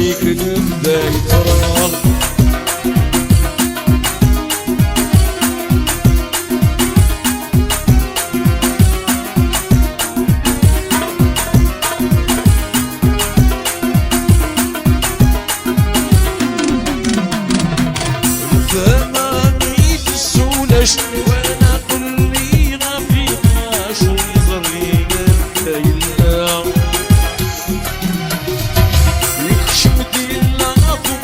فيك نبدا يترى وانا كلي غفيقاش ويزري قلبي يخشم ديلا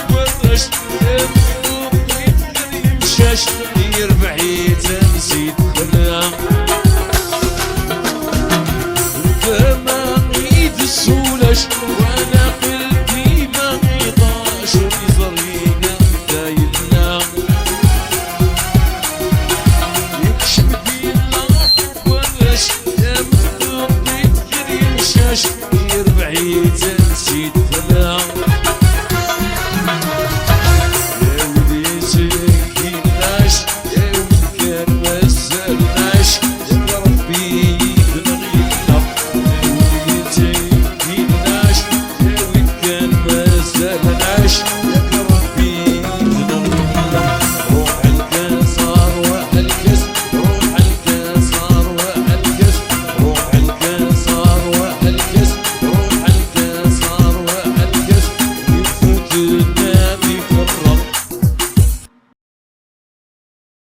فوقاش يمشاش يربح يتنسيت خلا فما نريد السولاش وانا قلبي ما غيطاش ويزري قلبي يربح يتنسيت فلا يا ولدي سكيناش يا ولدي كان ما سالناش يا ربي يبغينا يا ولدي سكيناش يا ولدي كان ما سالناش